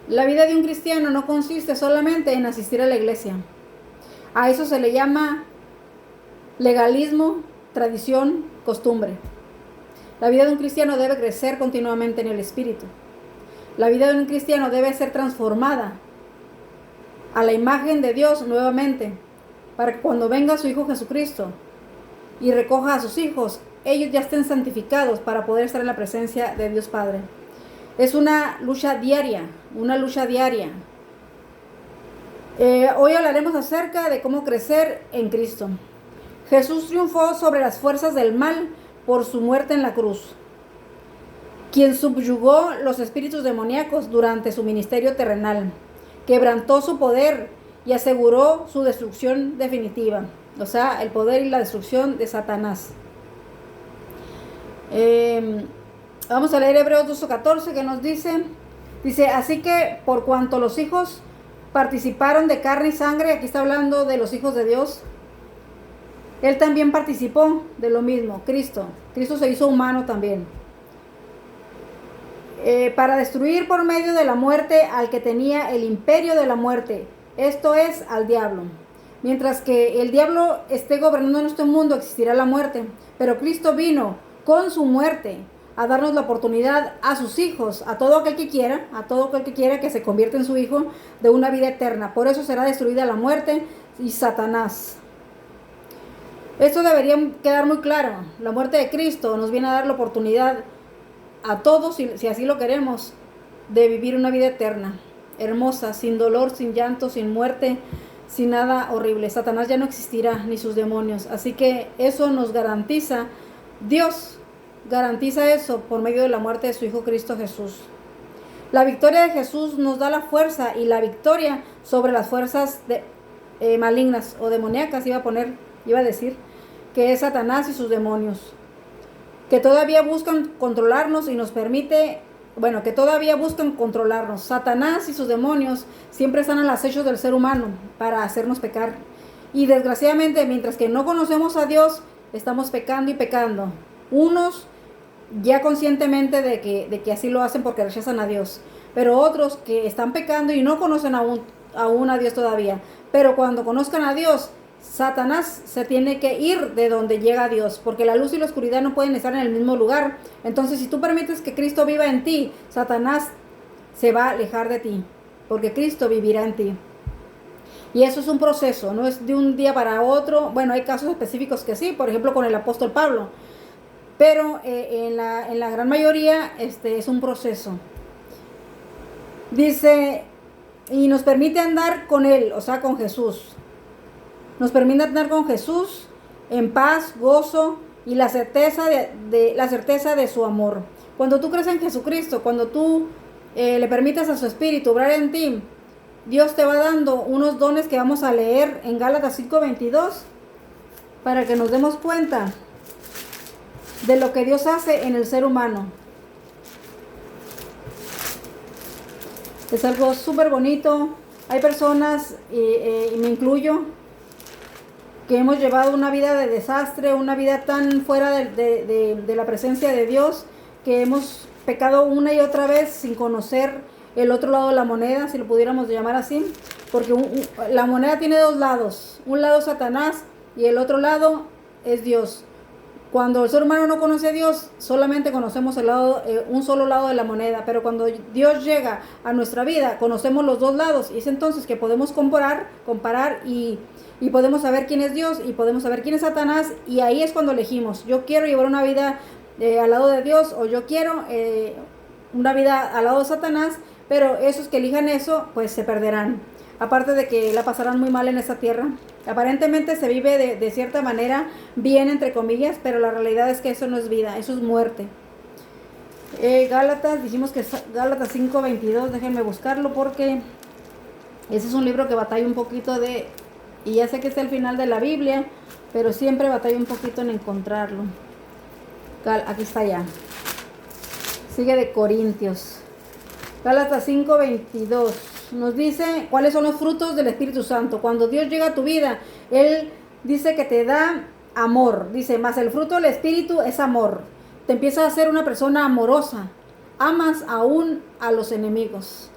La vida de un cristiano no consiste solamente en asistir a la iglesia. A eso se le llama legalismo, tradición, costumbre. La vida de un cristiano debe crecer continuamente en el espíritu. La vida de un cristiano debe ser transformada a la imagen de Dios nuevamente, para que cuando venga su Hijo Jesucristo y recoja a sus hijos, ellos ya estén santificados para poder estar en la presencia de Dios Padre. Es una lucha diaria, una lucha diaria. Hoy hablaremos acerca de cómo crecer en Cristo. Jesús triunfó sobre las fuerzas del mal por su muerte en la cruz, quien subyugó los espíritus demoníacos durante su ministerio terrenal, quebrantó su poder y aseguró su destrucción definitiva, o sea, el poder y la destrucción de Satanás. Vamos a leer Hebreos 12:14 que nos dice, así que por cuanto los hijos participaron de carne y sangre, aquí está hablando de los hijos de Dios, Él también participó de lo mismo, Cristo se hizo humano también, para destruir por medio de la muerte al que tenía el imperio de la muerte, esto es, al diablo. Mientras que el diablo esté gobernando en este mundo, existirá la muerte, pero Cristo vino con su muerte a darnos la oportunidad a sus hijos, a todo aquel que quiera que se convierta en su hijo, de una vida eterna. Por eso será destruida la muerte y Satanás. Esto debería quedar muy claro. La muerte de Cristo nos viene a dar la oportunidad a todos, si así lo queremos, de vivir una vida eterna, hermosa, sin dolor, sin llanto, sin muerte, sin nada horrible. Satanás ya no existirá, ni sus demonios. Así que eso nos garantiza, Dios garantiza eso por medio de la muerte de su Hijo Cristo Jesús. La victoria de Jesús nos da la fuerza y la victoria sobre las fuerzas malignas o demoníacas, iba a decir, que es Satanás y sus demonios, que todavía buscan controlarnos y nos permite, que todavía buscan controlarnos. Satanás y sus demonios siempre están al acecho del ser humano para hacernos pecar. Y desgraciadamente, mientras que no conocemos a Dios, estamos pecando y pecando. Unos ya conscientemente de que así lo hacen porque rechazan a Dios, pero otros que están pecando y no conocen aún a Dios todavía. Pero cuando conozcan a Dios, Satanás se tiene que ir de donde llega Dios, porque la luz y la oscuridad no pueden estar en el mismo lugar. Entonces, si tú permites que Cristo viva en ti, Satanás se va a alejar de ti, porque Cristo vivirá en ti. Y eso es un proceso, no es de un día para otro. Bueno, hay casos específicos que sí, por ejemplo con el apóstol Pablo, pero en la gran mayoría es un proceso. Dice, y nos permite andar con Él, o sea, con Jesús. Nos permite andar con Jesús en paz, gozo y la certeza de su amor. Cuando tú crees en Jesucristo, cuando tú le permites a su Espíritu obrar en ti, Dios te va dando unos dones que vamos a leer en Gálatas 5:22 para que nos demos cuenta de lo que Dios hace en el ser humano. Es algo súper bonito. Hay personas, y me incluyo, que hemos llevado una vida de desastre, una vida tan fuera de la presencia de Dios, que hemos pecado una y otra vez sin conocer el otro lado de la moneda, si lo pudiéramos llamar así, porque la moneda tiene dos lados, un lado es Satanás y el otro lado es Dios. Cuando el ser humano no conoce a Dios, solamente conocemos un solo lado de la moneda, pero cuando Dios llega a nuestra vida, conocemos los dos lados, y es entonces que podemos comparar y podemos saber quién es Dios y podemos saber quién es Satanás, y ahí es cuando elegimos, yo quiero llevar una vida al lado de Dios, o yo quiero una vida al lado de Satanás, pero esos que elijan eso, pues se perderán. Aparte de que la pasarán muy mal en esta tierra. Aparentemente se vive de cierta manera bien, entre comillas, pero la realidad es que eso no es vida, eso es muerte. Gálatas, dijimos que es Gálatas 5:22, déjenme buscarlo porque ese es un libro que batalla un poquito y ya sé que está al final de la Biblia, pero siempre batalla un poquito en encontrarlo. Aquí está ya. Sigue de Corintios. Gálatas 5:22. Nos dice cuáles son los frutos del Espíritu Santo. Cuando Dios llega a tu vida, Él dice que te da amor. Dice, más el fruto del Espíritu es amor. Te empieza a ser una persona amorosa. Amas aún a los enemigos.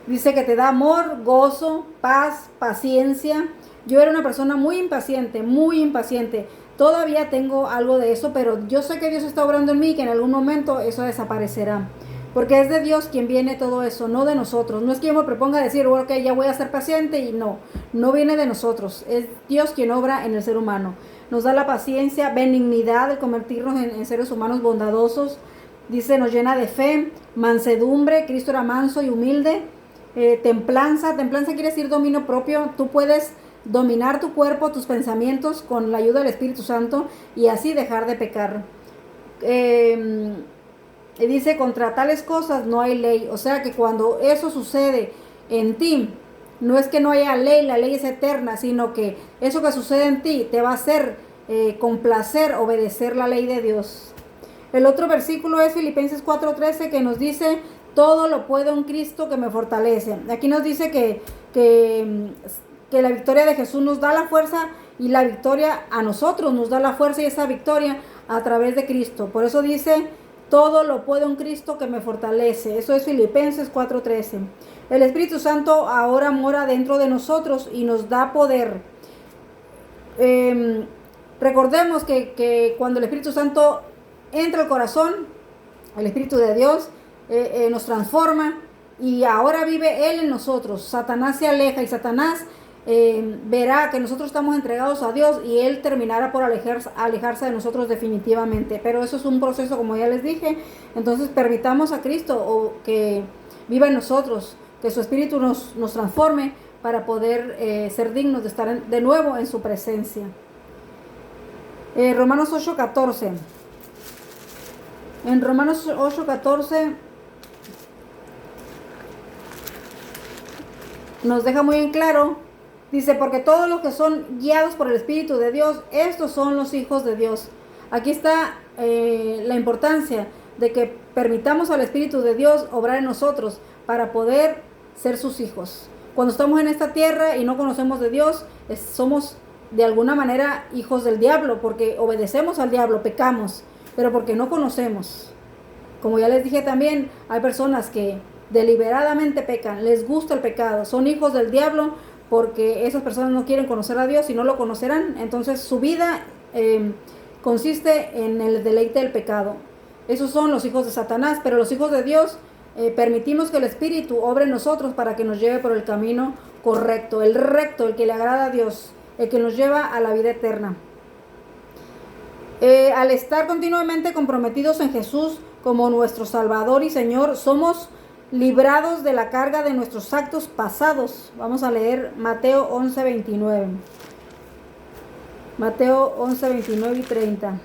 Dice que te da amor, gozo, paz, paciencia. Yo era una persona muy impaciente, muy impaciente. Todavía tengo algo de eso, pero yo sé que Dios está obrando en mí y que en algún momento eso desaparecerá. Porque es de Dios quien viene todo eso, no de nosotros. No es que yo me proponga decir, bueno, ok, ya voy a ser paciente, y no, no viene de nosotros. Es Dios quien obra en el ser humano. Nos da la paciencia, benignidad, de convertirnos en seres humanos bondadosos. Dice, nos llena de fe, mansedumbre. Cristo era manso y humilde. Templanza quiere decir dominio propio. Tú puedes dominar tu cuerpo, tus pensamientos con la ayuda del Espíritu Santo y así dejar de pecar. Y dice, contra tales cosas no hay ley. O sea que cuando eso sucede en ti, no es que no haya ley, la ley es eterna, sino que eso que sucede en ti te va a hacer complacer, obedecer la ley de Dios. El otro versículo es Filipenses 4:13, que nos dice, todo lo puedo en Cristo que me fortalece. Aquí nos dice que la victoria de Jesús nos da la fuerza, y la victoria a nosotros nos da la fuerza y esa victoria a través de Cristo. Por eso dice, todo lo puedo en Cristo que me fortalece. Eso es Filipenses 4:13. El Espíritu Santo ahora mora dentro de nosotros y nos da poder. Recordemos que cuando el Espíritu Santo entra al corazón, el Espíritu de Dios nos transforma y ahora vive Él en nosotros. Satanás se aleja y Satanás verá que nosotros estamos entregados a Dios y Él terminará por alejarse de nosotros definitivamente. Pero eso es un proceso, como ya les dije. Entonces permitamos a Cristo que viva en nosotros, que su Espíritu nos transforme para poder ser dignos de estar de nuevo en su presencia. Romanos 8:14. En Romanos 8:14 nos deja muy en claro, dice, porque todos los que son guiados por el Espíritu de Dios, estos son los hijos de Dios. Aquí está la importancia de que permitamos al Espíritu de Dios obrar en nosotros para poder ser sus hijos. Cuando estamos en esta tierra y no conocemos de Dios, somos de alguna manera hijos del diablo, porque obedecemos al diablo, pecamos, pero porque no conocemos. Como ya les dije también, hay personas que deliberadamente pecan, les gusta el pecado, son hijos del diablo porque esas personas no quieren conocer a Dios y no lo conocerán. Entonces su vida consiste en el deleite del pecado. Esos son los hijos de Satanás, pero los hijos de Dios permitimos que el Espíritu obre en nosotros para que nos lleve por el camino correcto, el recto, el que le agrada a Dios, el que nos lleva a la vida eterna. Al estar continuamente comprometidos en Jesús como nuestro Salvador y Señor, somos librados de la carga de nuestros actos pasados. Vamos a leer Mateo 11:29. Mateo 11:29 y 30.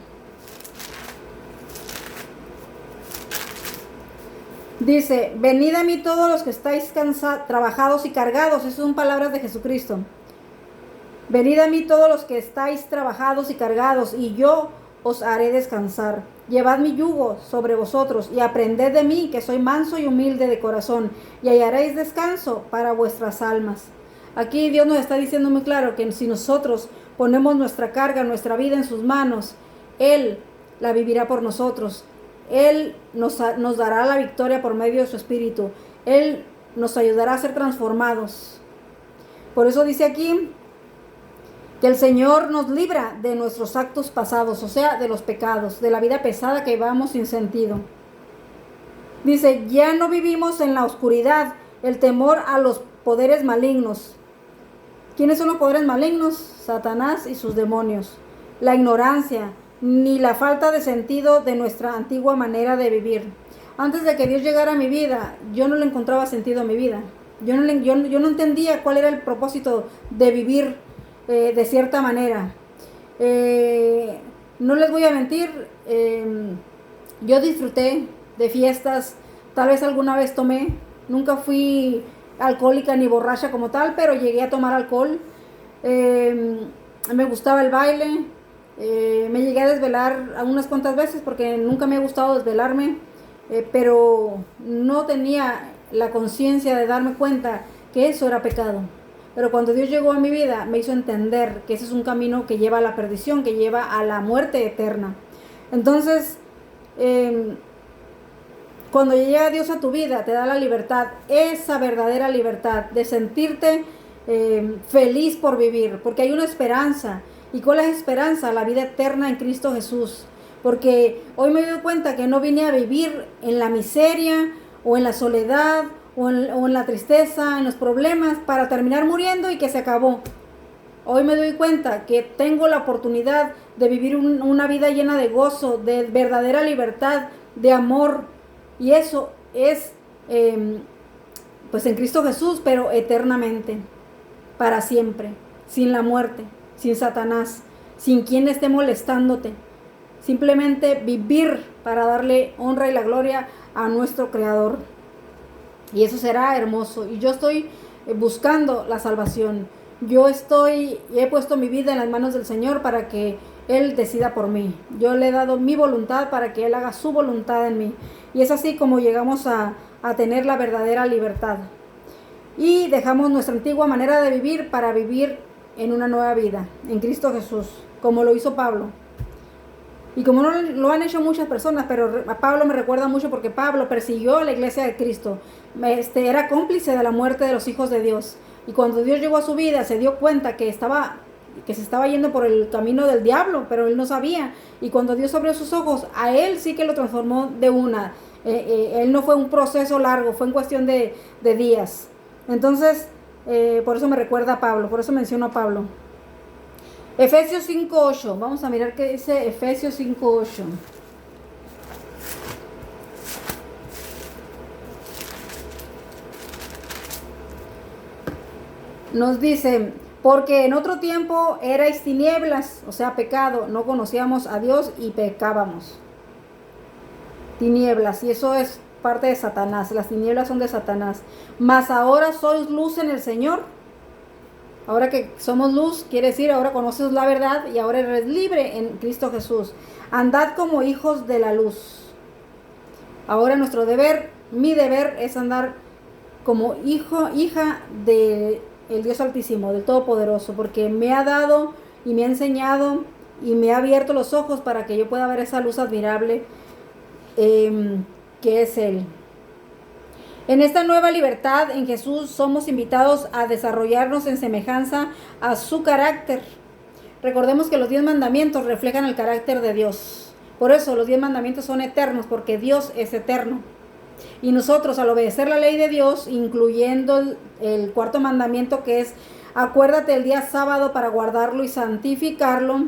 Dice, venid a mí todos los que estáis trabajados y cargados. Esas son palabras de Jesucristo. Venid a mí todos los que estáis trabajados y cargados, y yo os haré descansar. Llevad mi yugo sobre vosotros y aprended de mí, que soy manso y humilde de corazón, y hallaréis descanso para vuestras almas. Aquí Dios nos está diciendo muy claro que si nosotros ponemos nuestra carga, nuestra vida en sus manos, Él la vivirá por nosotros. Él nos dará la victoria por medio de su Espíritu. Él nos ayudará a ser transformados. Por eso dice aquí que el Señor nos libra de nuestros actos pasados, o sea, de los pecados, de la vida pesada que llevamos sin sentido. Dice, ya no vivimos en la oscuridad, el temor a los poderes malignos. ¿Quiénes son los poderes malignos? Satanás y sus demonios. La ignorancia, ni la falta de sentido de nuestra antigua manera de vivir. Antes de que Dios llegara a mi vida, yo no le encontraba sentido a mi vida. Yo no entendía cuál era el propósito de vivir de cierta manera. No les voy a mentir, yo disfruté de fiestas, tal vez alguna vez tomé, nunca fui alcohólica ni borracha como tal, pero llegué a tomar alcohol. Me gustaba el baile, me llegué a desvelar unas cuantas veces porque nunca me ha gustado desvelarme, pero no tenía la conciencia de darme cuenta que eso era pecado. Pero cuando Dios llegó a mi vida, me hizo entender que ese es un camino que lleva a la perdición, que lleva a la muerte eterna. Entonces, Cuando llega Dios a tu vida, te da la libertad, esa verdadera libertad de sentirte feliz por vivir, porque hay una esperanza. ¿Y cuál es la esperanza? La vida eterna en Cristo Jesús. Porque hoy me doy cuenta que no vine a vivir en la miseria o en la soledad o en la tristeza, en los problemas, para terminar muriendo y que se acabó. Hoy me doy cuenta que tengo la oportunidad de vivir una vida llena de gozo, de verdadera libertad, de amor. Y eso es pues en Cristo Jesús, pero eternamente, para siempre, sin la muerte, sin Satanás, sin quien esté molestándote. Simplemente vivir para darle honra y la gloria a nuestro Creador. Y eso será hermoso. Y yo estoy buscando la salvación. He puesto mi vida en las manos del Señor para que Él decida por mí. Yo le he dado mi voluntad para que Él haga su voluntad en mí. Y es así como llegamos a tener la verdadera libertad. Y dejamos nuestra antigua manera de vivir para vivir en una nueva vida, en Cristo Jesús, como lo hizo Pablo. Y como no lo han hecho muchas personas, pero a Pablo me recuerda mucho porque Pablo persiguió a la iglesia de Cristo. Era cómplice de la muerte de los hijos de Dios. Y cuando Dios llegó a su vida, se dio cuenta que se estaba yendo por el camino del diablo, pero él no sabía. Y cuando Dios abrió sus ojos, a él sí que lo transformó de una. Él no fue un proceso largo, fue en cuestión de días. Entonces, por eso me recuerda a Pablo, por eso menciono a Pablo. Efesios 5:8. Vamos a mirar qué dice Efesios 5:8. Nos dice, porque en otro tiempo erais tinieblas, o sea, pecado, no conocíamos a Dios y pecábamos. Tinieblas, y eso es parte de Satanás, las tinieblas son de Satanás. Mas ahora sois luz en el Señor. Ahora que somos luz, quiere decir, ahora conoces la verdad y ahora eres libre en Cristo Jesús. Andad como hijos de la luz. Ahora nuestro deber, mi deber es andar como hija del Dios Altísimo, del Todopoderoso, porque me ha dado y me ha enseñado y me ha abierto los ojos para que yo pueda ver esa luz admirable que es Él. En esta nueva libertad en Jesús somos invitados a desarrollarnos en semejanza a su carácter. Recordemos que los 10 mandamientos reflejan el carácter de Dios. Por eso los 10 mandamientos son eternos, porque Dios es eterno. Y nosotros, al obedecer la ley de Dios, incluyendo el cuarto mandamiento, que es acuérdate el día sábado para guardarlo y santificarlo,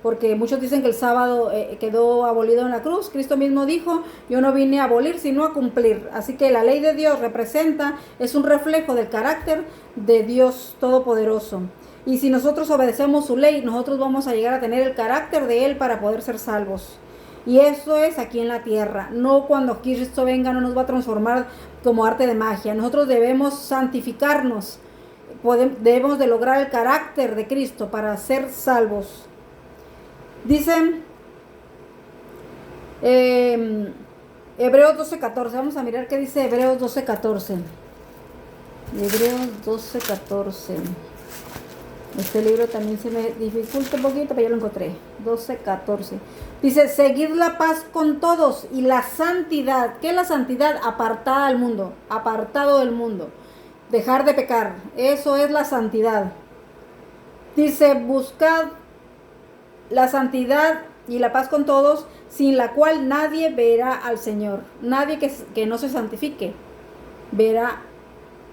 porque muchos dicen que el sábado quedó abolido en la cruz. Cristo mismo dijo, yo no vine a abolir, sino a cumplir. Así que la ley de Dios es un reflejo del carácter de Dios Todopoderoso. Y si nosotros obedecemos su ley, nosotros vamos a llegar a tener el carácter de Él para poder ser salvos. Y eso es aquí en la tierra. No cuando Cristo venga, no nos va a transformar como arte de magia. Nosotros debemos santificarnos. Debemos de lograr el carácter de Cristo para ser salvos. Dicen Hebreos 12:14. Vamos a mirar qué dice Hebreos 12:14. Hebreos 12:14. Este libro también se me dificulta un poquito, pero ya lo encontré. 12:14. Dice, seguid la paz con todos y la santidad. ¿Qué es la santidad? Apartada del mundo, apartado del mundo. Dejar de pecar. Eso es la santidad. Dice, buscad la santidad y la paz con todos, sin la cual nadie verá al Señor. Nadie que no se santifique verá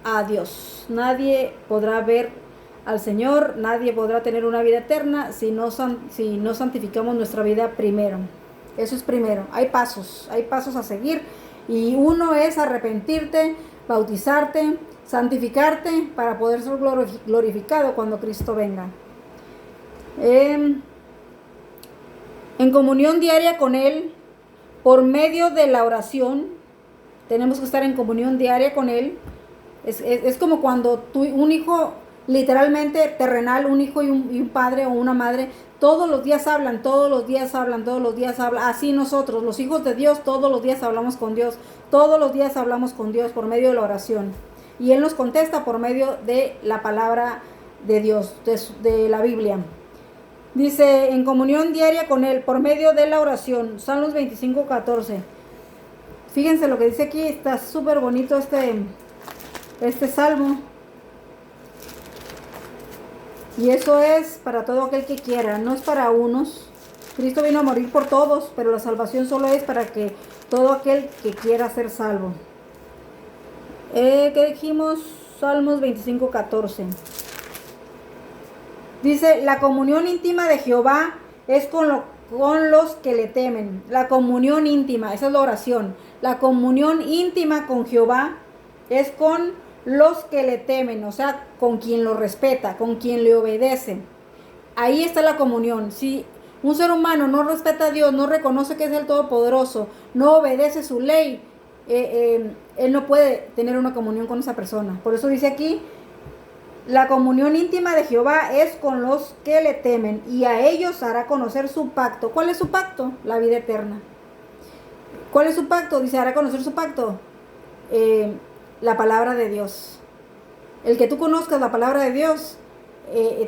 a Dios. Nadie podrá ver al Señor, nadie podrá tener una vida eterna si no santificamos nuestra vida primero. Eso es primero. Hay pasos a seguir, y uno es arrepentirte, bautizarte, santificarte para poder ser glorificado cuando Cristo venga. En comunión diaria con Él, por medio de la oración. Tenemos que estar en comunión diaria con Él. Es como cuando un hijo, literalmente terrenal, un hijo y un padre o una madre, todos los días hablan. Así nosotros, los hijos de Dios, todos los días hablamos con Dios. Todos los días hablamos con Dios por medio de la oración. Y Él nos contesta por medio de la palabra de Dios, de la Biblia. Dice, en comunión diaria con Él, por medio de la oración. Salmos 25:14. Fíjense lo que dice aquí, está súper bonito este salmo. Y eso es para todo aquel que quiera, no es para unos. Cristo vino a morir por todos, pero la salvación solo es para que todo aquel que quiera ser salvo. ¿Qué dijimos? Salmos 25:14. Dice, la comunión íntima de Jehová es con los que le temen. La comunión íntima, esa es la oración. La comunión íntima con Jehová es con los que le temen, o sea, con quien lo respeta, con quien le obedece. Ahí está la comunión. Si un ser humano no respeta a Dios, no reconoce que es el Todopoderoso, no obedece su ley, él no puede tener una comunión con esa persona. Por eso dice aquí, la comunión íntima de Jehová es con los que le temen, y a ellos hará conocer su pacto. ¿Cuál es su pacto? La vida eterna. ¿Cuál es su pacto? Dice, hará conocer su pacto. La palabra de Dios. El que tú conozcas la palabra de Dios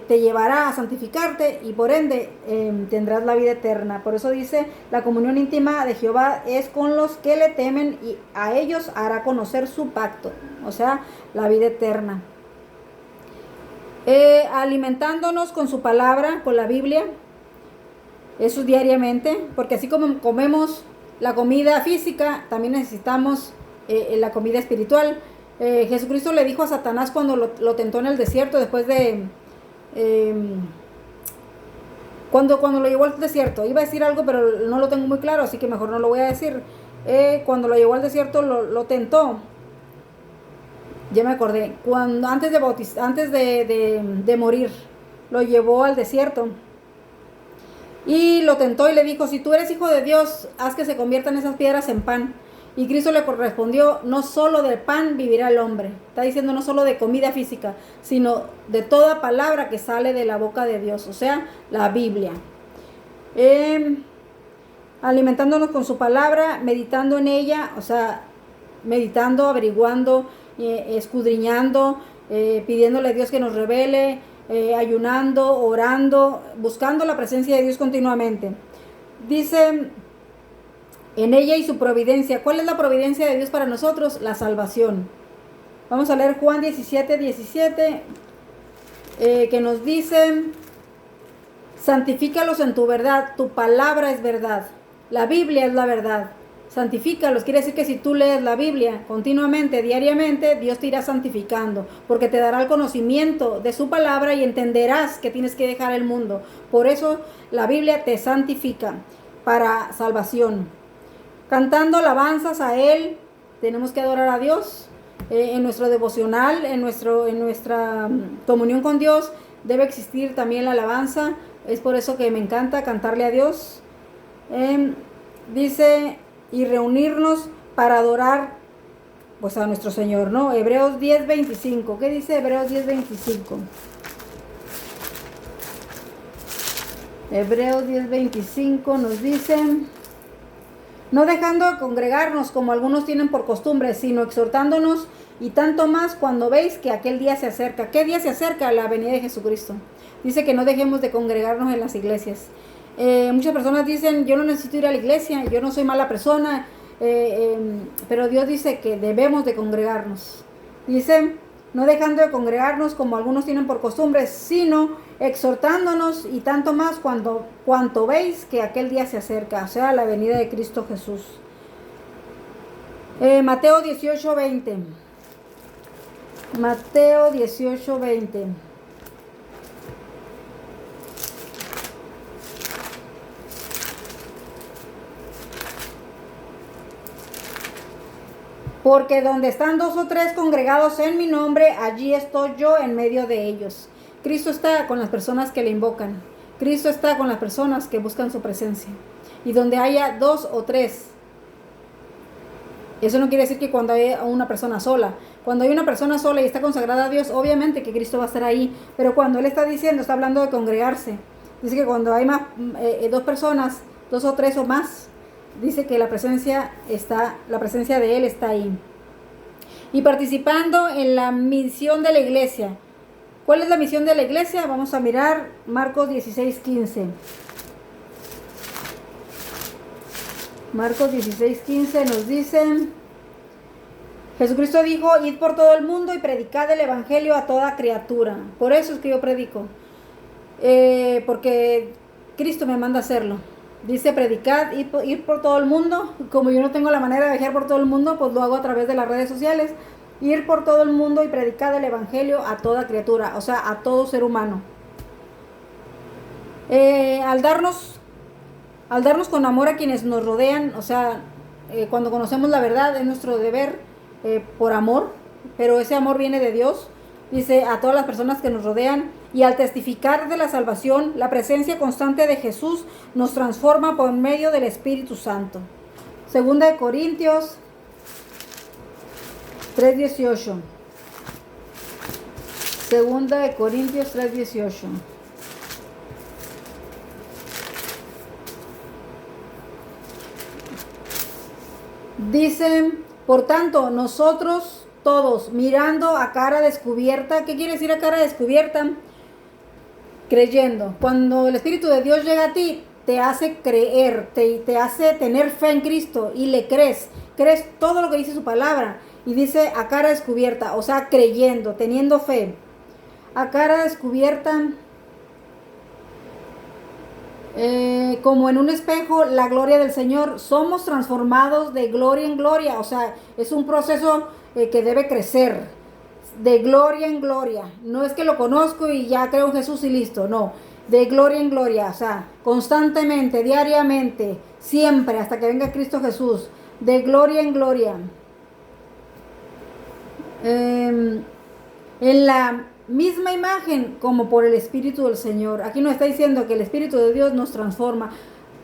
te llevará a santificarte y por ende tendrás la vida eterna. Por eso dice, la comunión íntima de Jehová es con los que le temen y a ellos hará conocer su pacto, o sea, la vida eterna. Alimentándonos con su palabra, con la Biblia, eso diariamente, porque así como comemos la comida física, también necesitamos la comida espiritual. Jesucristo le dijo a Satanás cuando lo tentó en el desierto, después de cuando lo llevó al desierto, iba a decir algo pero no lo tengo muy claro, así que mejor no lo voy a decir. Cuando lo llevó al desierto lo tentó, ya me acordé, cuando antes de morir lo llevó al desierto y lo tentó y le dijo, si tú eres hijo de Dios, haz que se conviertan esas piedras en pan. Y Cristo le correspondió, no solo de pan vivirá el hombre. Está diciendo no solo de comida física, sino de toda palabra que sale de la boca de Dios, o sea, la Biblia. Alimentándonos con su palabra, meditando en ella, o sea, meditando, averiguando, escudriñando, pidiéndole a Dios que nos revele, ayunando, orando, buscando la presencia de Dios continuamente. Dice, en ella y su providencia. ¿Cuál es la providencia de Dios para nosotros? La salvación. Vamos a leer Juan 17:17, que nos dice, santifícalos en tu verdad, tu palabra es verdad. La Biblia es la verdad. Santifícalos, quiere decir que si tú lees la Biblia continuamente, diariamente, Dios te irá santificando, porque te dará el conocimiento de su palabra y entenderás que tienes que dejar el mundo. Por eso la Biblia te santifica para salvación. Cantando alabanzas a Él, tenemos que adorar a Dios. En nuestro devocional, en nuestra comunión con Dios, debe existir también la alabanza. Es por eso que me encanta cantarle a Dios. Dice, y reunirnos para adorar pues a nuestro Señor, ¿no? Hebreos 10:25. ¿Qué dice Hebreos 10:25? Hebreos 10:25 nos dice, no dejando de congregarnos como algunos tienen por costumbre, sino exhortándonos, y tanto más cuando veis que aquel día se acerca. ¿Qué día se acerca? La venida de Jesucristo. Dice que no dejemos de congregarnos en las iglesias. Muchas personas dicen, yo no necesito ir a la iglesia, yo no soy mala persona, pero Dios dice que debemos de congregarnos. Dice, no dejando de congregarnos como algunos tienen por costumbre, sino exhortándonos, y tanto más cuanto veis que aquel día se acerca, o sea, la venida de Cristo Jesús. Mateo 18:20. Mateo 18:20. Porque donde están 2 o 3 congregados en mi nombre, allí estoy yo en medio de ellos. Cristo está con las personas que le invocan. Cristo está con las personas que buscan su presencia. Y donde haya 2 o 3. Eso no quiere decir que cuando hay una persona sola. Cuando hay una persona sola y está consagrada a Dios, obviamente que Cristo va a estar ahí. Pero cuando Él está diciendo, está hablando de congregarse. Dice que cuando hay más, 2 personas, 2 o 3 o más, dice que la presencia de Él está ahí. Y participando en la misión de la iglesia. ¿Cuál es la misión de la iglesia? Vamos a mirar Marcos 16:15. Marcos 16:15 nos dice: Jesucristo dijo: id por todo el mundo y predicad el evangelio a toda criatura. Por eso es que yo predico, porque Cristo me manda a hacerlo. Dice: predicad, ir por todo el mundo. Como yo no tengo la manera de viajar por todo el mundo, pues lo hago a través de las redes sociales. Ir por todo el mundo y predicar el evangelio a toda criatura, o sea, a todo ser humano. Al darnos con amor a quienes nos rodean, o sea, cuando conocemos la verdad, es nuestro deber, por amor, pero ese amor viene de Dios. Dice: a todas las personas que nos rodean. Y al testificar de la salvación, la presencia constante de Jesús nos transforma por medio del Espíritu Santo. Segunda de Corintios 3:18. Segunda de Corintios 3:18. Dice: por tanto, nosotros todos, mirando a cara descubierta. ¿Qué quiere decir a cara descubierta? Creyendo. Cuando el Espíritu de Dios llega a ti, te hace creer, te hace tener fe en Cristo y le crees todo lo que dice su palabra. Y dice a cara descubierta, o sea, creyendo, teniendo fe. A cara descubierta, como en un espejo, la gloria del Señor. Somos transformados de gloria en gloria, o sea, es un proceso que debe crecer de gloria en gloria. No es que lo conozco y ya creo en Jesús y listo, no, de gloria en gloria, o sea, constantemente, diariamente, siempre, hasta que venga Cristo Jesús, de gloria en gloria. En la misma imagen como por el Espíritu del Señor. Aquí nos está diciendo que el Espíritu de Dios nos transforma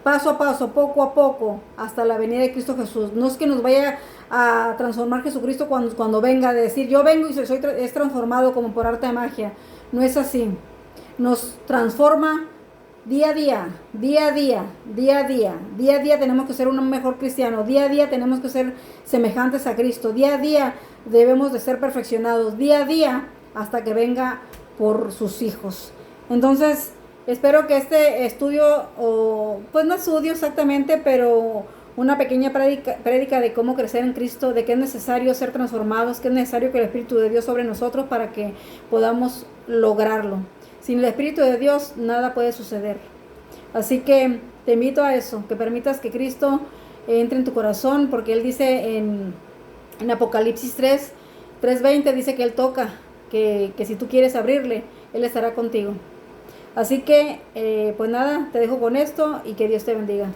paso a paso, poco a poco, hasta la venida de Cristo Jesús. No es que nos vaya a transformar Jesucristo cuando venga, de decir yo vengo y es transformado como por arte de magia. No es así. Nos transforma día a día, día a día, día a día. Día a día tenemos que ser un mejor cristiano. Día a día tenemos que ser semejantes a Cristo. Día a día debemos de ser perfeccionados. Día a día hasta que venga por sus hijos. Entonces, espero que este estudio, o pues no estudio exactamente, pero una pequeña prédica de cómo crecer en Cristo, de que es necesario ser transformados, que es necesario que el Espíritu de Dios sobre nosotros para que podamos lograrlo. Sin el Espíritu de Dios nada puede suceder. Así que te invito a eso, que permitas que Cristo entre en tu corazón, porque Él dice en Apocalipsis 3:20, dice que Él toca, que si tú quieres abrirle, Él estará contigo. Así que, pues nada, te dejo con esto y que Dios te bendiga.